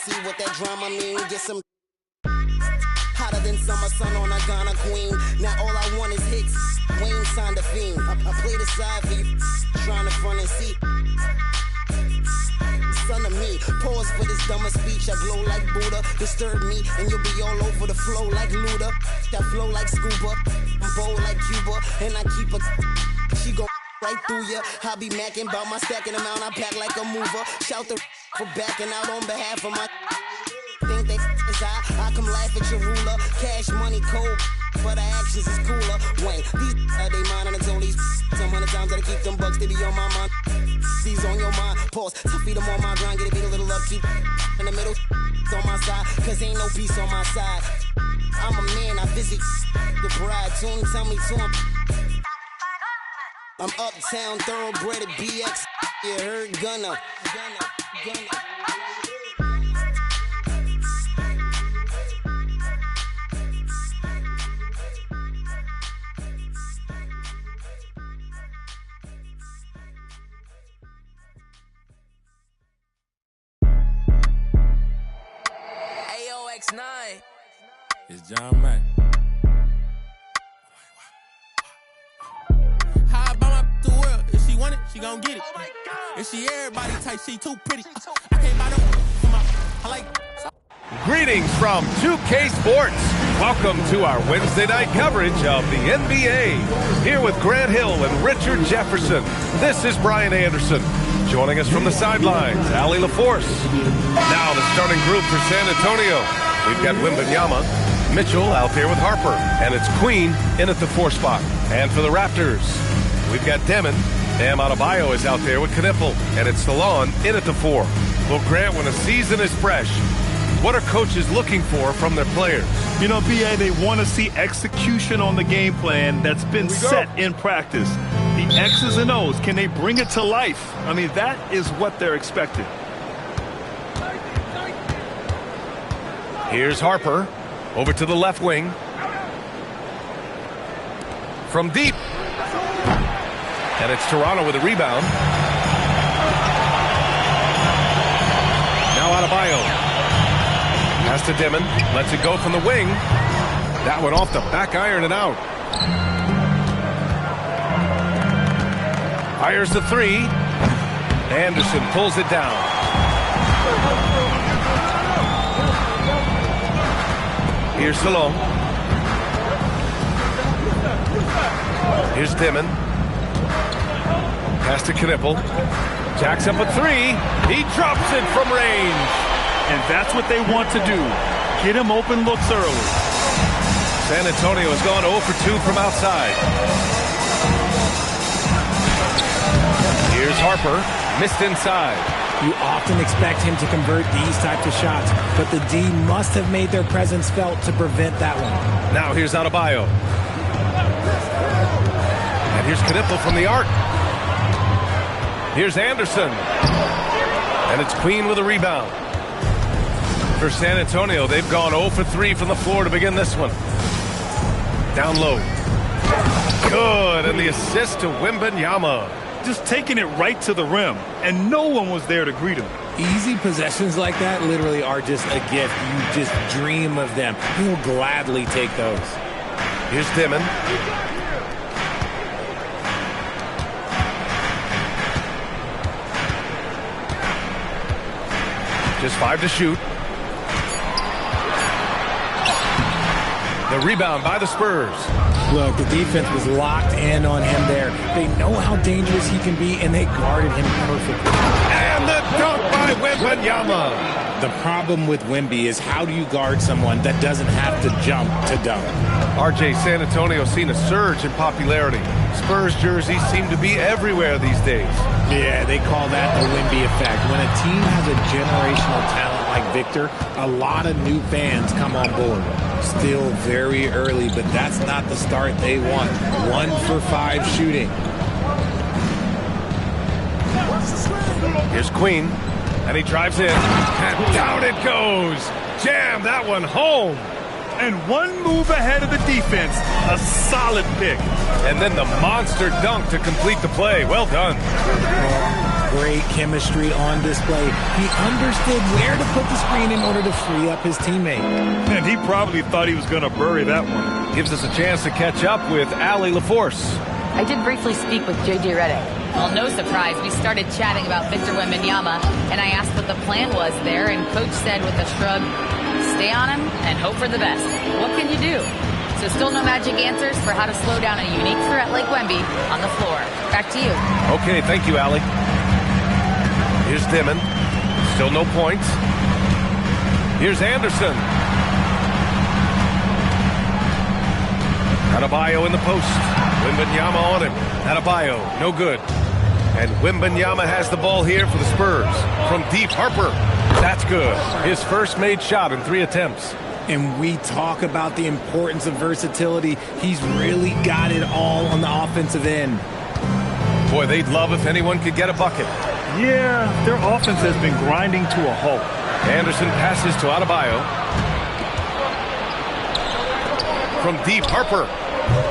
see what that drama mean. Get some hotter than summer sun on a Ghana queen. Now all I want is hits. Wayne signed a fiend. I play the side for you, trying to front and see. Son of me, pause for this dumber speech. I glow like Buddha, disturb me, and you'll be all over the flow like Luda. That flow like scuba, I'm bold like Cuba, and I keep a. She go right through ya. I be macking about my stacking amount. I pack like a mover. Shout the for backing out on behalf of my. Think they is I come laugh at your ruler. Cash money cold, but our actions is cooler. Wayne, these they mine and it's only some 100 times that I keep them bucks. They be on my mind. These on your mind. Pause. To feed them on my grind. Get a beat a little upkeep in the middle. On my side, cause ain't no peace on my side. I'm a man. I visit the bride. Soon tell me to him. I'm uptown, thoroughbred at BX. You heard Gunna. AOX9. It's John Mack. How I buy my the world? If she want it, she gon' get it. If she everybody type, she too pretty. I can't buy no for my. I like. Greetings from 2K Sports. Welcome to our Wednesday night coverage of the NBA. Here with Grant Hill and Richard Jefferson. This is Brian Anderson. Joining us from the sidelines, Ali LaForce. Now the starting group for San Antonio. We've got Wembanyama, Mitchell out there with Harper, and it's Queen in at the 4 spot. And for the Raptors, we've got Demon. Bam Adebayo is out there with Knipple, and it's Salon in at the 4. Well, Grant, when a season is fresh, what are coaches looking for from their players? You know, BA, they want to see execution on the game plan that's been set in practice. The X's and O's, can they bring it to life? I mean, that is what they're expecting. Here's Harper over to the left wing. From deep. And it's Toronto with a rebound. Now Adebayo. Pass to Demon. Lets it go from the wing. That one off the back iron and out. Fires the 3. Anderson pulls it down. Here's Salon. Here's Demon. Pass to Knipple. Jacks up a 3. He drops it from range. And that's what they want to do. Get him open looks early. San Antonio has gone 0 for 2 from outside. Here's Harper. Missed inside. You often expect him to convert these types of shots, but the D must have made their presence felt to prevent that one. Now here's Adebayo. And here's Knipple from the arc. Here's Anderson. And it's Queen with a rebound. For San Antonio, they've gone 0 for 3 from the floor to begin this one. Down low. Good, and the assist to Wembanyama. Just taking it right to the rim, and no one was there to greet him. Easy possessions like that literally are just a gift. You just dream of them. He'll gladly take those. Here's Demon. Just 5 to shoot. The rebound by the Spurs. Look, the defense was locked in on him there. They know how dangerous he can be, and they guarded him perfectly. And the dunk by Wembanyama. The problem with Wemby is how do you guard someone that doesn't have to jump to dunk? RJ, San Antonio's seen a surge in popularity. Spurs jerseys seem to be everywhere these days. Yeah, they call that the Wemby effect. When a team has a generational talent like Victor, a lot of new fans come on board. Still very early, but that's not the start they want. 1 for 5 shooting. Here's Queen, and he drives in, and down it goes. Jam that one home. And one move ahead of the defense, a solid pick. And then the monster dunk to complete the play. Well done. Great chemistry on display. He understood where to put the screen in order to free up his teammate. And he probably thought he was going to bury that one. Gives us a chance to catch up with Allie LaForce. I did briefly speak with J.J. Redick. Well, no surprise, we started chatting about Victor Wembanyama, and I asked what the plan was there, and Coach said with a shrug, stay on him and hope for the best. What can you do? So still no magic answers for how to slow down a unique threat like Wemby on the floor. Back to you. Okay, thank you, Allie. Here's Dimon. Still no points. Here's Anderson. Adebayo in the post. Wembanyama on him. Adebayo, no good. And Wembanyama has the ball here for the Spurs. From deep, Harper. That's good. His first made shot in 3 attempts. And we talk about the importance of versatility. He's really got it all on the offensive end. Boy, they'd love if anyone could get a bucket. Yeah, their offense has been grinding to a halt. Anderson passes to Adebayo. From deep, Harper.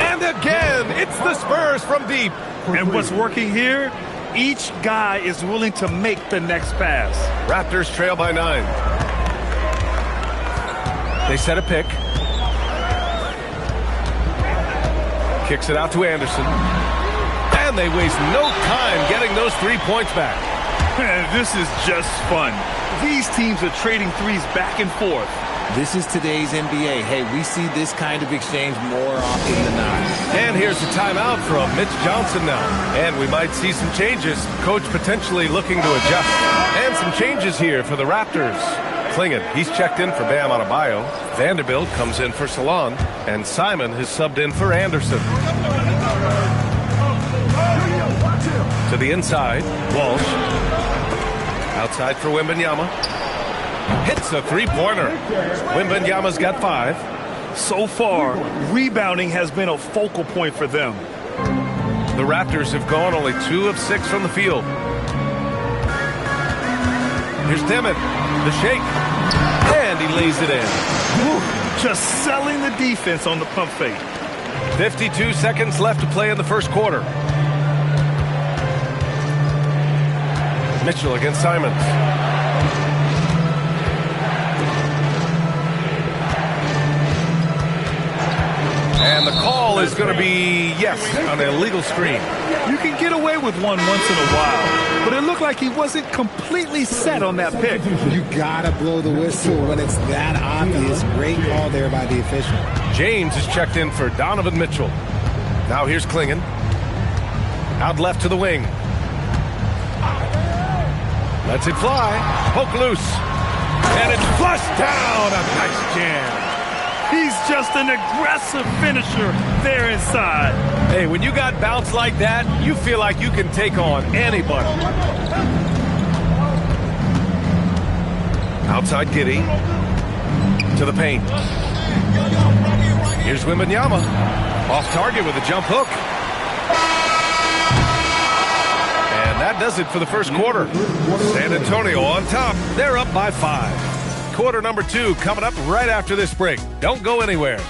And again, it's the Spurs from deep. And what's working here? Each guy is willing to make the next pass. Raptors trail by 9. They set a pick. Kicks it out to Anderson. And they waste no time getting those 3 points back. This is just fun. These teams are trading threes back and forth. This is today's NBA. Hey, we see this kind of exchange more often than not. And here's a timeout from Mitch Johnson now. And we might see some changes. Coach potentially looking to adjust. And some changes here for the Raptors. Clingan, he's checked in for Bam Adebayo. Vanderbilt comes in for Salon. And Simon has subbed in for Anderson. To the inside, Walsh. Outside for Wembanyama. Hits a 3-pointer. Wembanyama's got 5. So far, rebounding has been a focal point for them. The Raptors have gone only 2 of 6 from the field. Here's Dimon. The shake. And he lays it in. Just selling the defense on the pump fake. 52 seconds left to play in the first quarter. Mitchell against Simons. And the call is going to be, yes, an illegal screen. You can get away with one once in a while, but it looked like he wasn't completely set on that pick. You got to blow the whistle when it's that obvious. Great call there by the official. James is checked in for Donovan Mitchell. Now here's Clingan. Out left to the wing. Lets it fly. Poke loose. And it's flushed down. A nice jam. He's just an aggressive finisher there inside. Hey, when you got bounce like that, you feel like you can take on anybody. Outside Giddey. To the paint. Here's Wembanyama. Off target with a jump hook. And that does it for the first quarter. San Antonio on top. They're up by 5. Quarter number 2 coming up right after this break. Don't go anywhere.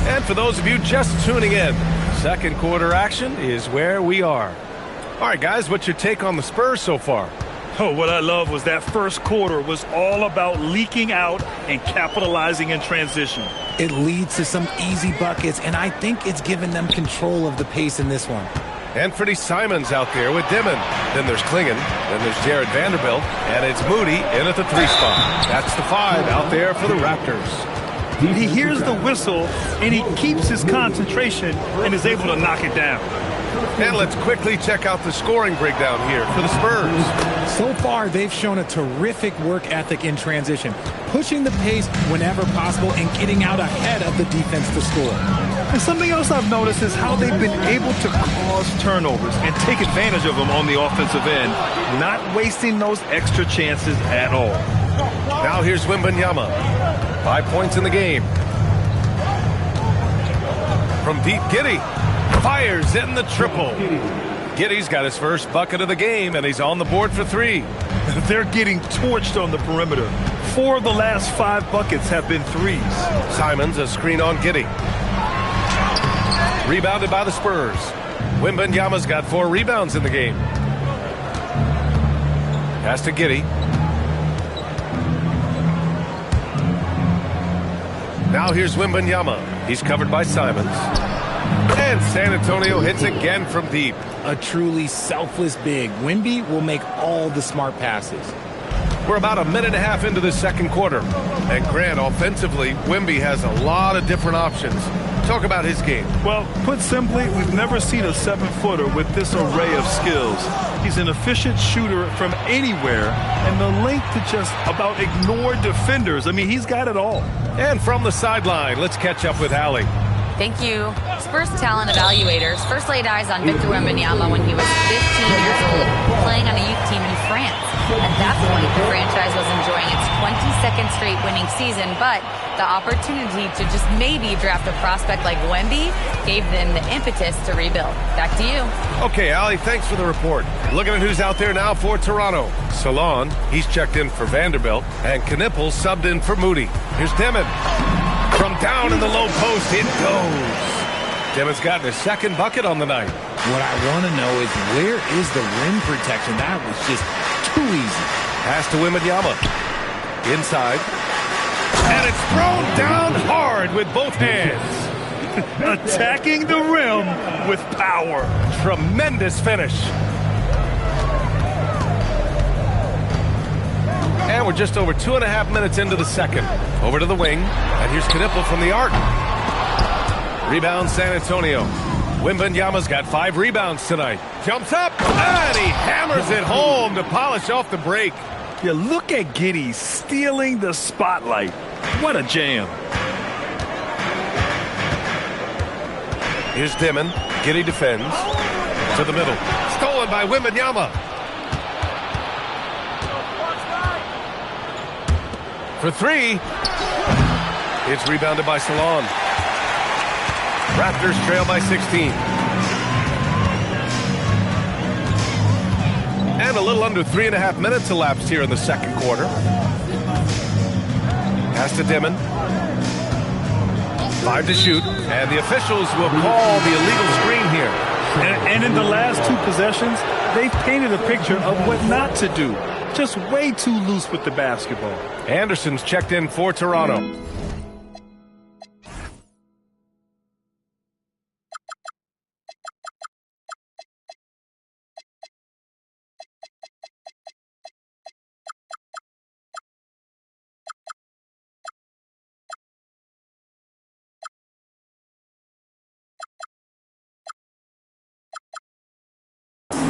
And for those of you just tuning in, second quarter action is where we are. All right, guys, what's your take on the Spurs so far? Oh, what I love was that first quarter was all about leaking out and capitalizing in transition. It leads to some easy buckets, and I think it's given them control of the pace in this one. Anthony Simons out there with Dimon. Then there's Clingan. Then there's Jared Vanderbilt. And it's Moody in at the 3 spot. That's the 5 out there for the Raptors. He hears the whistle, and he keeps his concentration and is able to knock it down. And let's quickly check out the scoring breakdown here for the Spurs. So far, they've shown a terrific work ethic in transition, pushing the pace whenever possible and getting out ahead of the defense to score. And something else I've noticed is how they've been able to cause turnovers and take advantage of them on the offensive end, not wasting those extra chances at all. Now here's Wembanyama. 5 points in the game. From deep, Giddey fires in the triple. Giddey's got his first bucket of the game, and he's on the board for 3. They're getting torched on the perimeter. 4 of the last 5 buckets have been threes. Simons, a screen on Giddey. Rebounded by the Spurs. Wembanyama's got 4 rebounds in the game. Pass to Giddey. Now here's Wembanyama. He's covered by Simons. And San Antonio hits again from deep. A truly selfless big. Wemby will make all the smart passes. We're about a minute and a half into the second quarter. And Grant, offensively, Wemby has a lot of different options. Talk about his game. Well, put simply, we've never seen a 7-footer with this array of skills. He's an efficient shooter from anywhere, and the length to just about ignore defenders. I mean, he's got it all. And from the sideline, let's catch up with Allie. Thank you. Spurs talent evaluators first laid eyes on Victor Wembanyama when he was 15 years old, playing on a youth team in France. At that point, the franchise was enjoying its 22nd straight winning season, but the opportunity to just maybe draft a prospect like Wemby gave them the impetus to rebuild. Back to you. Okay, Allie, thanks for the report. Looking at who's out there now for Toronto. Salon, he's checked in for Vanderbilt, and Knippel subbed in for Moody. Here's Demon. From down in the low post, it goes. Demon's gotten his second bucket on the night. What I want to know is, where is the rim protection? That was just too easy. Pass to Wembanyama. Inside. And it's thrown down hard with both hands. Attacking the rim with power. Tremendous finish. And we're just over 2.5 minutes into the second. Over to the wing. And here's Knippel from the arc. Rebound San Antonio. Wembanyama's got 5 rebounds tonight. Jumps up, and he hammers it home to polish off the break. Yeah, look at Giddey stealing the spotlight. What a jam. Here's Dimon. Giddey defends. To the middle. Stolen by Wembanyama. For 3. It's rebounded by Salon. Raptors trail by 16. And a little under 3.5 minutes elapsed here in the second quarter. Pass to Dimon. 5 to shoot. And the officials will call the illegal screen here. And in the last 2 possessions, they've painted a picture of what not to do. Just way too loose with the basketball. Anderson's checked in for Toronto.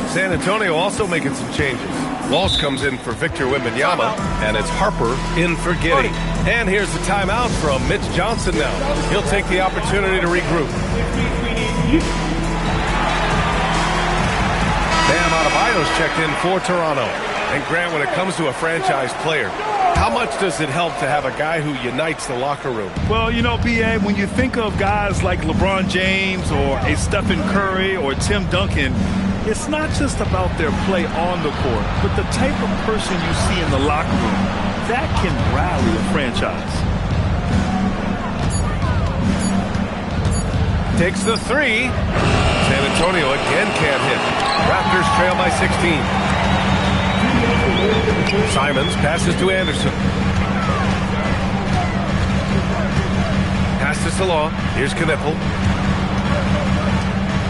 San Antonio also making some changes. Walsh comes in for Victor Wembanyama, and it's Harper in for Giddey. And here's the timeout from Mitch Johnson now. He'll take the opportunity to regroup. Bam Adebayo's checked in for Toronto. And Grant, when it comes to a franchise player, how much does it help to have a guy who unites the locker room? Well, you know, B.A., when you think of guys like LeBron James or a Stephen Curry or Tim Duncan, it's not just about their play on the court, but the type of person you see in the locker room. That can rally a franchise. Takes the 3. San Antonio again can't hit. Raptors trail by 16. Simons passes to Anderson. Pass to Salon. Here's Knippel.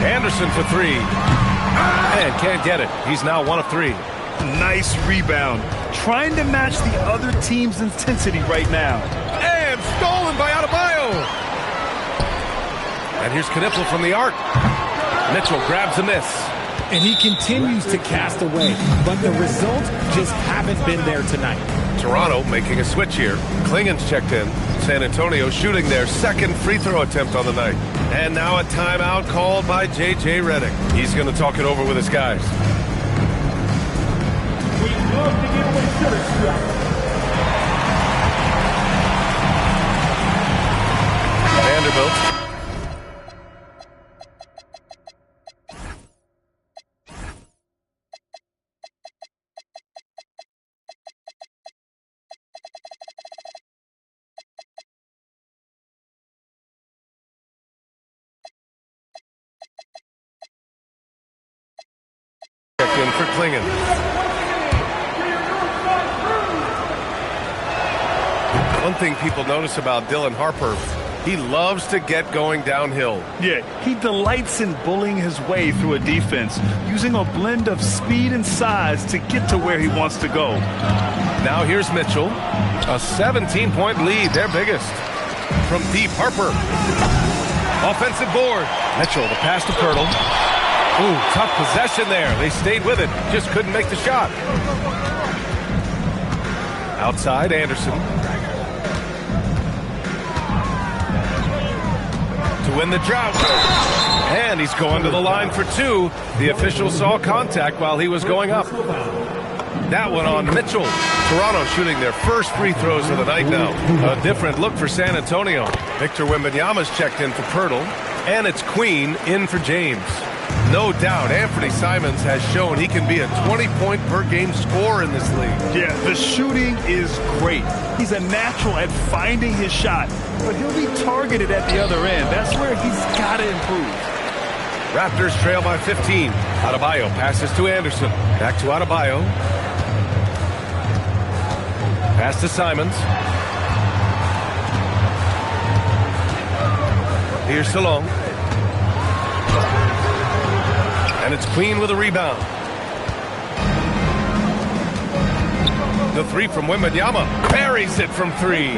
Anderson for 3. And can't get it. He's now 1 of 3. Nice rebound. Trying to match the other team's intensity right now. And stolen by Adebayo. And here's Knippel from the arc. Mitchell grabs a miss. And he continues to cast away, but the results just haven't been there tonight. Toronto making a switch here. Klingen's checked in. San Antonio shooting their second free throw attempt on the night. And now a timeout called by J.J. Redick. He's going to talk it over with his guys. Vanderbilt. clinging. One thing people notice about Dylan Harper, he loves to get going downhill. Yeah, he delights in bullying his way through a defense, using a blend of speed and size to get to where he wants to go. Now here's Mitchell. A 17-point lead, their biggest. From deep, Harper. Offensive board. Mitchell, the pass to Pirtle. Ooh, tough possession there. They stayed with it, just couldn't make the shot. Outside, Anderson. To win the drought. And he's going to the line for two. The official saw contact while he was going up. That one on Mitchell. Toronto shooting their first free throws of the night now. A different look for San Antonio. Victor Wembanyama's checked in for Pirtle. And it's Queen in for James. No doubt, Anthony Simons has shown he can be a 20-point-per-game scorer in this league. Yeah, the shooting is great. He's a natural at finding his shot, but he'll be targeted at the other end. That's where he's got to improve. Raptors trail by 15. Adebayo passes to Anderson. Back to Adebayo. Pass to Simons. Here's Salong. And it's Queen with a rebound. The three from Wembanyama. Buries it from three.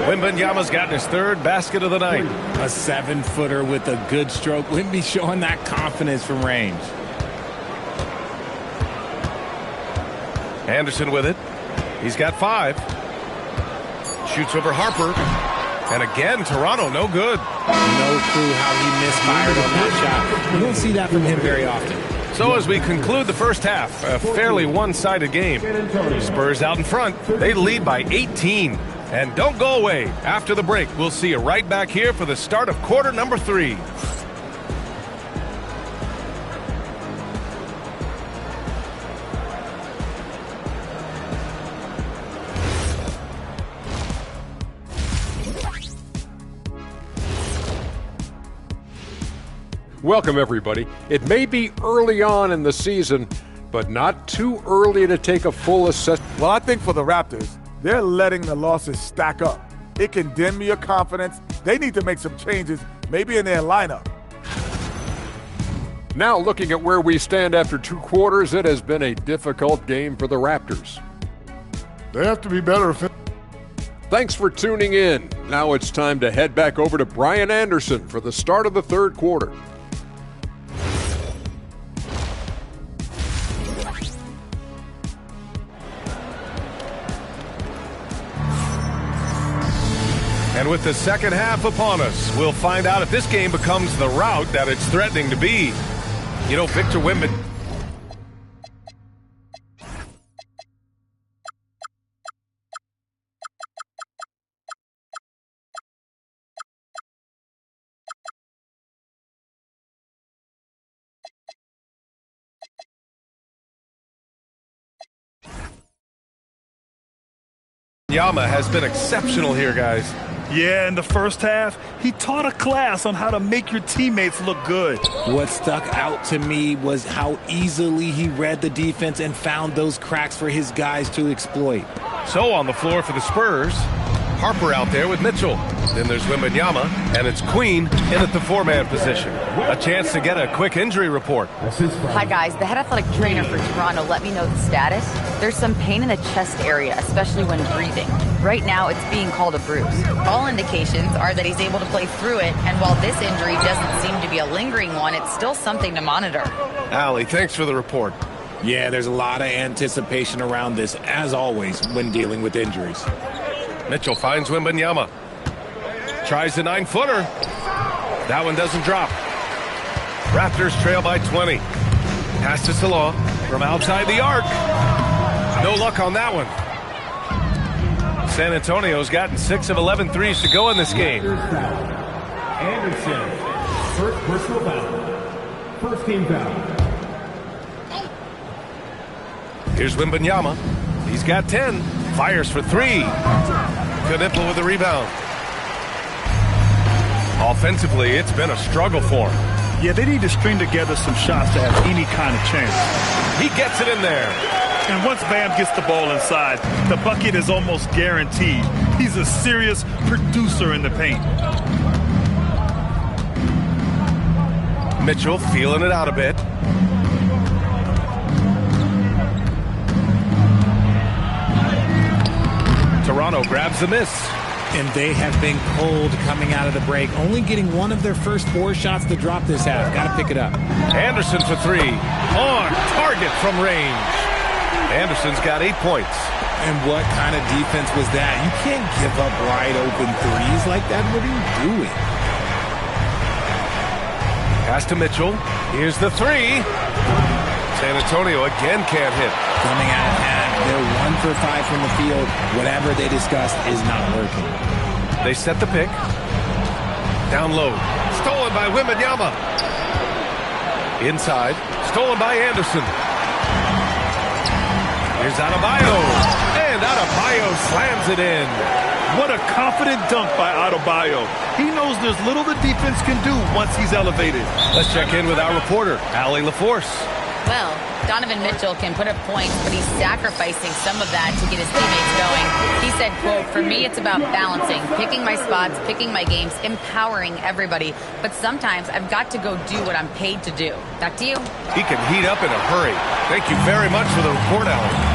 Wembanyama's gotten his third basket of the night. A 7-footer with a good stroke. Wemby showing that confidence from range. Anderson with it. He's got 5. Shoots over Harper. And again, Toronto, no good. No clue how he misfired on that shot. You don't see that from him very often. So as we conclude the first half, a fairly one-sided game. Spurs out in front. They lead by 18. And don't go away. After the break, we'll see you right back here for the start of quarter number 3. Welcome, everybody. It may be early on in the season, but not too early to take a full assessment. Well, I think for the Raptors, they're letting the losses stack up. It can dim your confidence. They need to make some changes, maybe in their lineup. Now, looking at where we stand after 2 quarters, it has been a difficult game for the Raptors. They have to be better. Thanks for tuning in. Now it's time to head back over to Brian Anderson for the start of the third quarter. And with the second half upon us, we'll find out if this game becomes the rout that it's threatening to be. You know, Victor Wembanyama. Yama has been exceptional here, guys. Yeah, in the first half, he taught a class on how to make your teammates look good. What stuck out to me was how easily he read the defense and found those cracks for his guys to exploit. So on the floor for the Spurs, Harper out there with Mitchell. Then there's Wembanyama, and it's Queen in at the 4-man position. A chance to get a quick injury report. Hi, guys. The head athletic trainer for Toronto let me know the status. There's some pain in the chest area, especially when breathing. Right now, it's being called a bruise. All indications are that he's able to play through it, and while this injury doesn't seem to be a lingering one, it's still something to monitor. Allie, thanks for the report. Yeah, there's a lot of anticipation around this, as always, when dealing with injuries. Mitchell finds Wembanyama. Tries the 9-footer. That one doesn't drop. Raptors trail by 20. Pass to Salah from outside the arc. No luck on that one. San Antonio's gotten 6 of 11 threes to go in this game. Anderson, first personal foul. First team foul. Here's Wembanyama. He's got 10. Fires for 3. Knipple with the rebound. Offensively, it's been a struggle for him. Yeah, they need to string together some shots to have any kind of chance. He gets it in there. And once Bam gets the ball inside, the bucket is almost guaranteed. He's a serious producer in the paint. Mitchell feeling it out a bit. Toronto grabs the miss. And they have been cold coming out of the break, only getting one of their first 4 shots to drop this half. Got to pick it up. Anderson for 3. On target from range. Anderson's got 8 points. And what kind of defense was that? You can't give up wide open threes like that. What are you doing? Pass to Mitchell. Here's the 3. San Antonio again can't hit. Coming out of half, they're 1 for 5 from the field. Whatever they discussed is not working. They set the pick. Down low. Stolen by Wembanyama. Inside. Stolen by Anderson. Here's Adebayo. And Adebayo slams it in. What a confident dunk by Adebayo. He knows there's little the defense can do once he's elevated. Let's check in with our reporter, Allie LaForce. Well, Donovan Mitchell can put up points, but he's sacrificing some of that to get his teammates going. He said, quote, "For me, it's about balancing, picking my spots, picking my games, empowering everybody. But sometimes I've got to go do what I'm paid to do." Back to you. He can heat up in a hurry. Thank you very much for the report, Allie.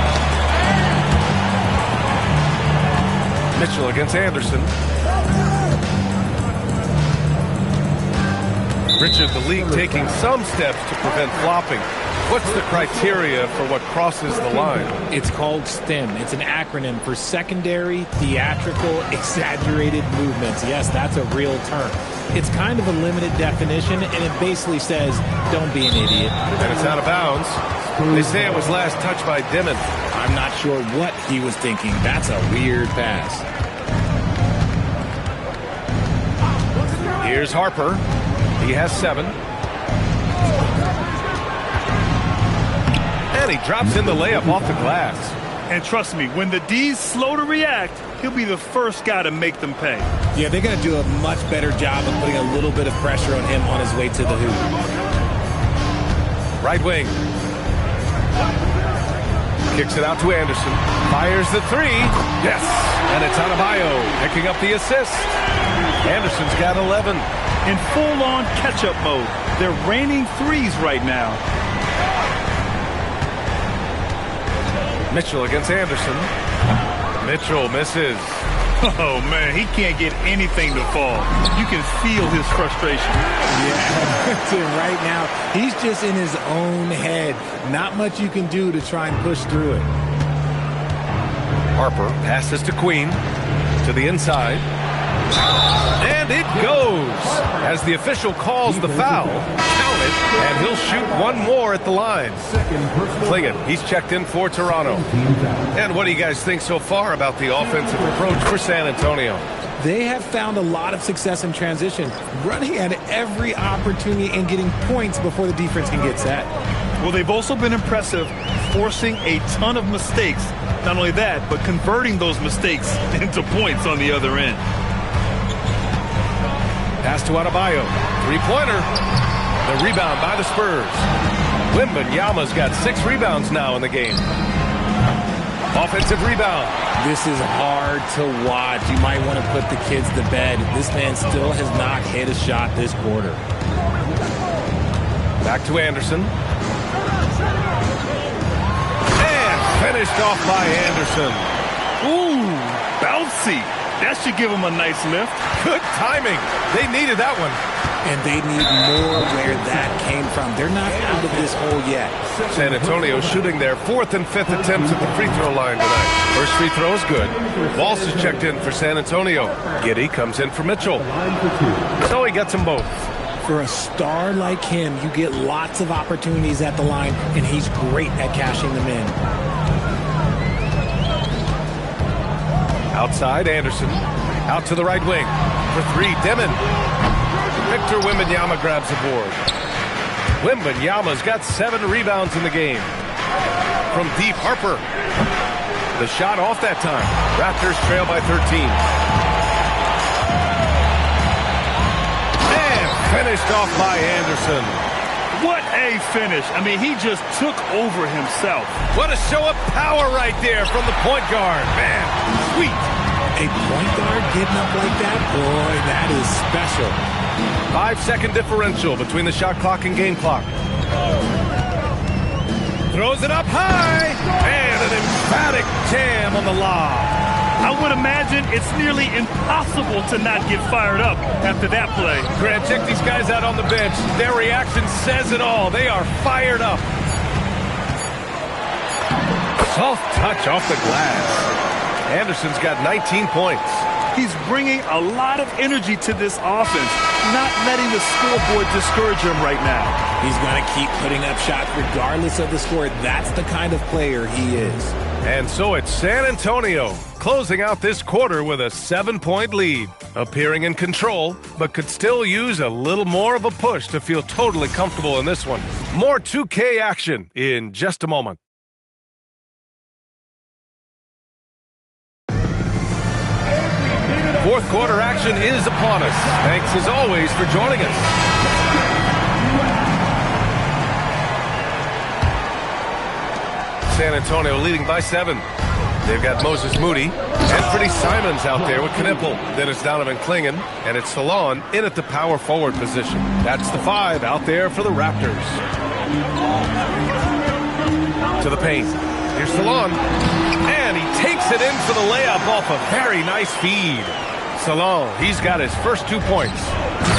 Mitchell against Anderson. Richard, the league taking some steps to prevent flopping. What's the criteria for what crosses the line? It's called STEM. It's an acronym for secondary, theatrical, exaggerated movements. Yes, that's a real term. It's kind of a limited definition, and it basically says, don't be an idiot. And it's out of bounds. They say it was last touched by Dimon. I'm not sure what he was thinking. That's a weird pass. Here's Harper. He has 7. And he drops in the layup off the glass. And trust me, when the D's slow to react, he'll be the first guy to make them pay. Yeah, they're going to do a much better job of putting a little bit of pressure on him on his way to the hoop. Right wing. Kicks it out to Anderson. Fires the 3. Yes. And it's Adebayo picking up the assist. Anderson's got 11. In full-on catch-up mode. They're raining threes right now. Mitchell against Anderson. Mitchell misses. Oh, man, he can't get anything to fall. You can feel his frustration. Yeah, right now, he's just in his own head. Not much you can do to try and push through it. Harper passes to Queen. To the inside. And it goes. As the official calls the foul, count it, and he'll shoot one more at the line. Clingan, he's checked in for Toronto. And what do you guys think so far about the offensive approach for San Antonio? They have found a lot of success in transition, running at every opportunity and getting points before the defense can get set. Well, they've also been impressive, forcing a ton of mistakes. Not only that, but converting those mistakes into points on the other end. Pass to Adebayo. 3-pointer. The rebound by the Spurs. Wembanyama's got 6 rebounds now in the game. Offensive rebound. This is hard to watch. You might want to put the kids to bed. This man still has not hit a shot this quarter. Back to Anderson. And finished off by Anderson. Ooh, bouncy. That should give him a nice lift. Good timing. They needed that one. And they need more where that came from. They're not out of this hole yet. San Antonio shooting their 4th and 5th attempts at the free throw line tonight. First free throw is good. Walsh is checked in for San Antonio. Giddey comes in for Mitchell. So he gets them both. For a star like him, you get lots of opportunities at the line, and he's great at cashing them in. Outside, Anderson. Out to the right wing. For 3, Dimon. Victor Wembanyama grabs the board. Wembanyama's got 7 rebounds in the game. From deep, Harper. The shot off that time. Raptors trail by 13. And Finished off by Anderson. What a finish. I mean, he just took over himself. What a show of power right there from the point guard. Man, sweet. A point guard getting up like that? Boy, that is special. 5-second differential between the shot clock and game clock. Throws it up high. And an emphatic jam on the lob. I would imagine it's nearly impossible to not get fired up after that play. Grant, check these guys out on the bench. Their reaction says it all. They are fired up. Soft touch off the glass. Anderson's got 19 points. He's bringing a lot of energy to this offense, not letting the scoreboard discourage him right now. He's going to keep putting up shots regardless of the score. That's the kind of player he is. And so it's San Antonio closing out this quarter with a 7-point lead, appearing in control, but could still use a little more of a push to feel totally comfortable in this one. More 2K action in just a moment. Fourth quarter action is upon us. Thanks as always for joining us. San Antonio leading by 7. They've got Moses Moody and Pretty Simons out there with Knipple. Then it's Donovan Clingan, and it's Salon in at the power forward position. That's the 5 out there for the Raptors. To the paint. Here's Salon. And he takes it in for the layup off a very nice feed. Salon, he's got his first 2 points.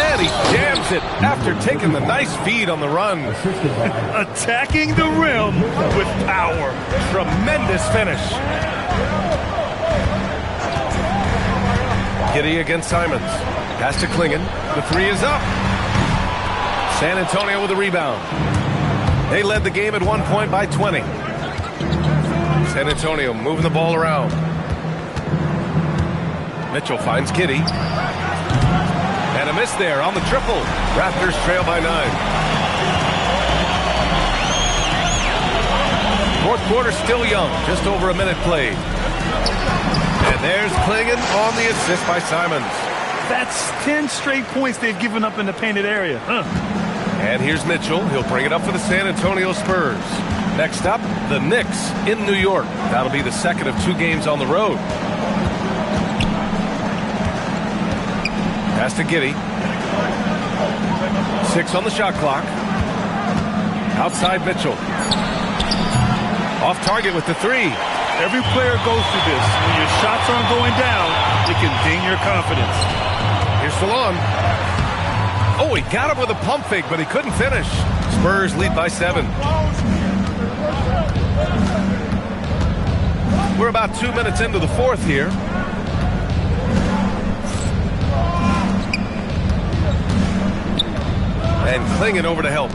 And he jams it after taking the nice feed on the run. Attacking the rim with power. Tremendous finish. Giddy against Simons. Pass to Clingan. The 3 is up. San Antonio with a rebound. They led the game at 1 point by 20. San Antonio moving the ball around. Mitchell finds Giddy. And a miss there on the triple. Raptors trail by 9. Fourth quarter still young. Just over a minute played. And there's Clingan on the assist by Simons. That's 10 straight points they've given up in the painted area. And here's Mitchell. He'll bring it up for the San Antonio Spurs. Next up, the Knicks in New York. That'll be the second of 2 games on the road. Pass to Giddy. 6 on the shot clock. Outside Mitchell. Off target with the 3. Every player goes through this. When your shots aren't going down, it can ding your confidence. Here's Salon. Oh, he got him with a pump fake, but he couldn't finish. Spurs lead by 7. We're about 2 minutes into the fourth here. And Clingan over to help.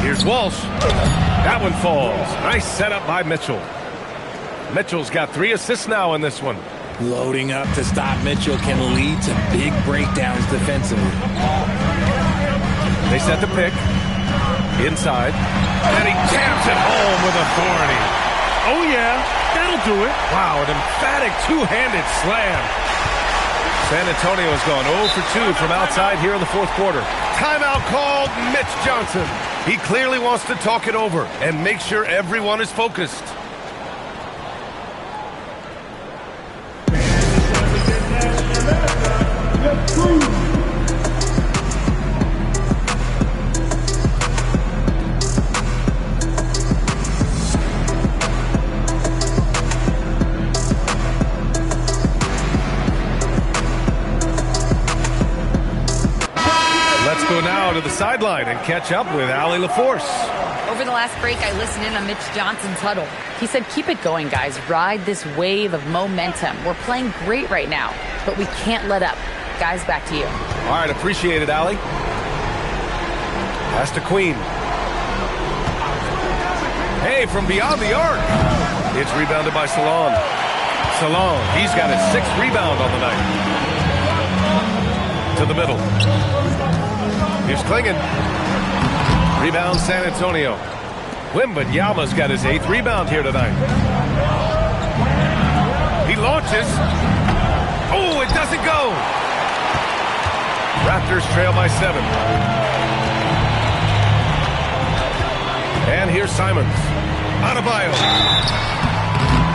Here's Walsh. That one falls. Nice setup by Mitchell. Mitchell's got 3 assists now in this one. Loading up to stop Mitchell can lead to big breakdowns defensively. They set the pick. Inside. And he jams it home with authority. Oh, yeah. That'll do it. Wow, an emphatic 2-handed slam. San Antonio has gone 0 for 2 from outside here in the fourth quarter. Timeout called. Mitch Johnson. He clearly wants to talk it over and make sure everyone is focused. Go now to the sideline and catch up with Allie LaForce. Over the last break, I listened in on Mitch Johnson's huddle. He said, keep it going, guys. Ride this wave of momentum. We're playing great right now, but we can't let up. Guys, back to you. All right, appreciate it, Allie. Pass to Queen. Hey, from beyond the arc. It's rebounded by Salon. Salon, he's got his 6th rebound on the night. To the middle. Here's Clingan. Rebound San Antonio. Wembanyama's got his 8th rebound here tonight. He launches. Oh, it doesn't go. Raptors trail by 7. And here's Simons. Adebayo.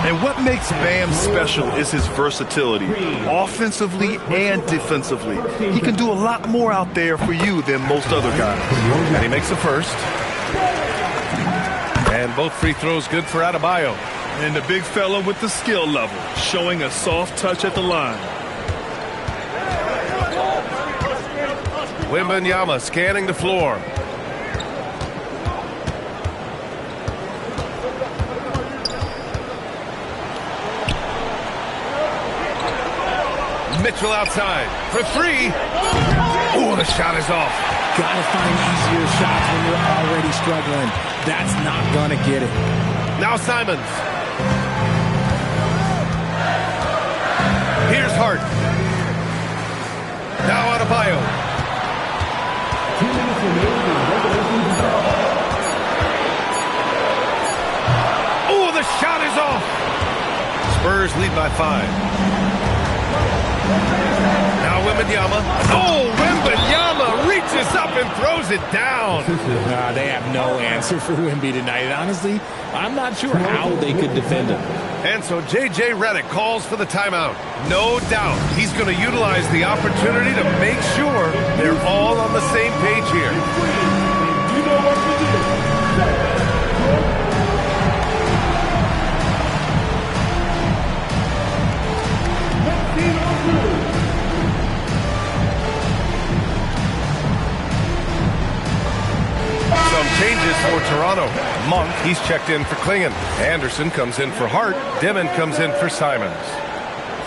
And what makes Bam special is his versatility, offensively and defensively. He can do a lot more out there for you than most other guys. And he makes the first. And both free throws good for Adebayo. And the big fella with the skill level, showing a soft touch at the line. Wembanyama scanning the floor. Mitchell outside for 3. Oh, the shot is off. Gotta find easier shots when you're already struggling. That's not gonna get it. Now Simons. Here's Hart. Now Adebayo. Oh, the shot is off. Spurs lead by 5. Now Wembanyama. Oh, Wembanyama reaches up and throws it down. They have no answer for Wemby tonight. Honestly, I'm not sure how they could defend him. And so J.J. Redick calls for the timeout. No doubt he's going to utilize the opportunity to make sure they're all on the same page here. You know what to do. Some changes for Toronto. Monk, he's checked in for Klingon. Anderson comes in for Hart. Dimon comes in for Simons.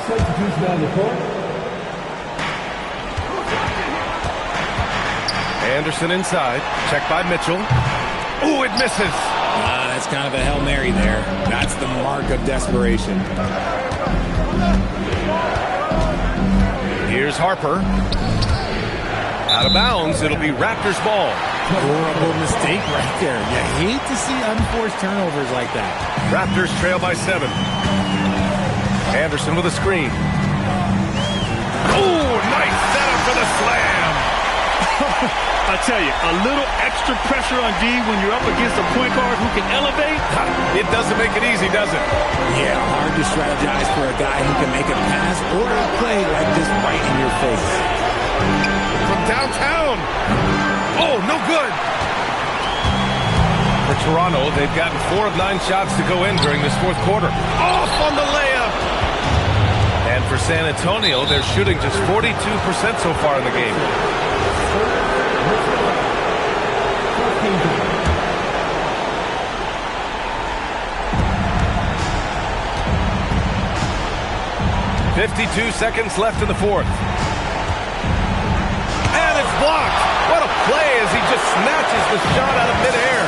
Substitution on the court. Anderson inside. Checked by Mitchell. Ooh, it misses. That's kind of a Hail Mary there. That's the mark of desperation. Here's Harper. Out of bounds. It'll be Raptors ball. Horrible mistake right there. You hate to see unforced turnovers like that. Raptors trail by 7. Anderson with a screen. Oh, nice setup for the slam. I tell you, a little extra pressure on D when you're up against a point guard who can elevate. It doesn't make it easy, does it? Yeah, hard to strategize for a guy who can make a pass or a play like this right in your face. From downtown. Oh, no good. For Toronto, they've gotten 4 of 9 shots to go in during this fourth quarter. Off on the layup. And for San Antonio, they're shooting just 42% so far in the game. .52 seconds left in the fourth. And it's blocked. What a play as he just snatches the shot out of midair.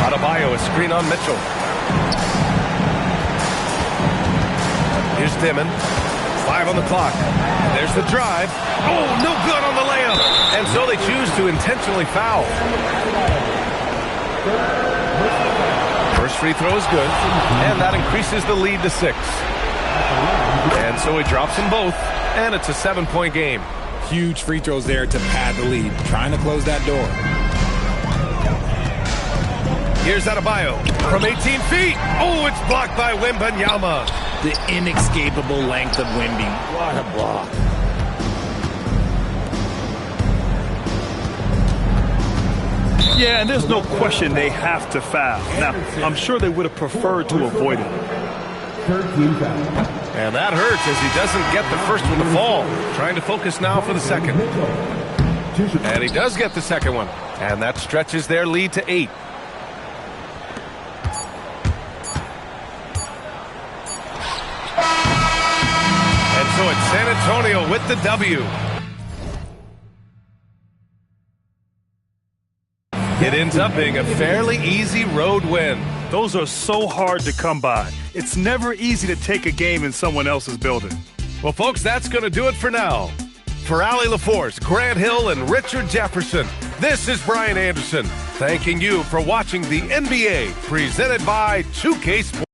Adebayo, a screen on Mitchell. Here's Dimon. 5 on the clock. There's the drive. Oh, no good on the layup. And so they choose to intentionally foul. First free throw is good, and that increases the lead to 6. And so he drops them both, and it's a 7-point game. Huge free throws there to pad the lead, trying to close that door. Here's Adebayo from 18 feet. Oh, it's blocked by Wembanyama. The inescapable length of Wemby. What a block. Yeah, and there's no question they have to foul. Now, I'm sure they would have preferred to avoid it. 13 foul. And that hurts as he doesn't get the first one to fall. Trying to focus now for the second. And he does get the second one. And that stretches their lead to 8. And so it's San Antonio with the W. It ends up being a fairly easy road win. Those are so hard to come by. It's never easy to take a game in someone else's building. Well, folks, that's going to do it for now. For Allie LaForce, Grant Hill, and Richard Jefferson, this is Brian Anderson, thanking you for watching the NBA, presented by 2K Sports.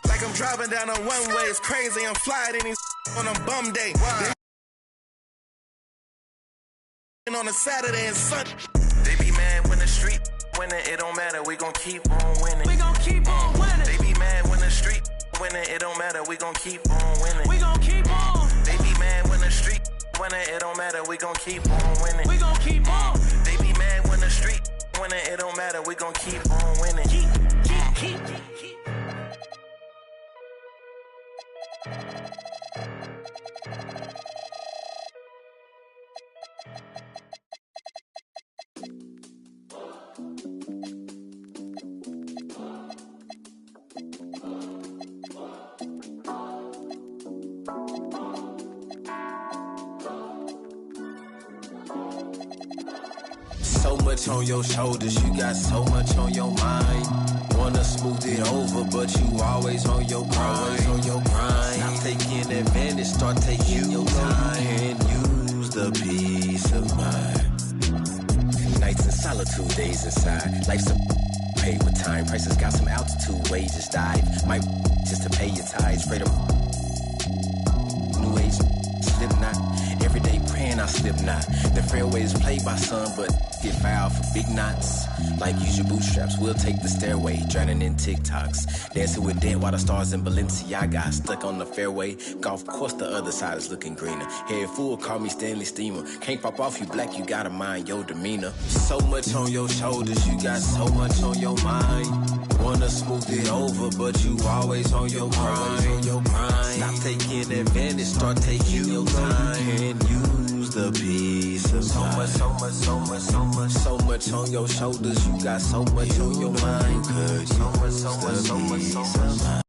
Like I'm driving down a one-way, it's crazy, I'm flying in these on a bum day. On a Saturday and Sunday. They be mad when the street winning, it don't matter, we gon' keep on winning. We gon' keep on winning. They be mad when the street winning, it don't matter, we gon' keep on winning. We gon' keep on. They be mad when the street winning, it don't matter, we gon' keep on winning. We gon' keep on. They be mad when the street winning, it don't matter, we gon' keep on winning. Keep. So much on your shoulders, you got so much on your mind. Wanna smooth it over, but you always on your grind. Stop taking advantage, start taking your time. And use the peace of mind. Nights in solitude, days inside. Life's a paid with time. Prices got some altitude, wages dive. Might just to pay your tithes. Afraid of new age, slip knot. Every day praying I slip not. The fairways played by some, but get fouled for big knots. Like use your bootstraps, we'll take the stairway. Drowning in TikToks. Dancing with dead while the stars in Balenciaga. Stuck on the fairway. Golf course, the other side is looking greener. Head full, call me Stanley Steamer. Can't pop off, you black, you gotta mind your demeanor. So much on your shoulders, you got so much on your mind. Wanna smooth it over, but you always on your grind. Stop taking advantage, start taking your time. And use the peace of mind. So much on your shoulders, you got so much on your mind. Could you so much.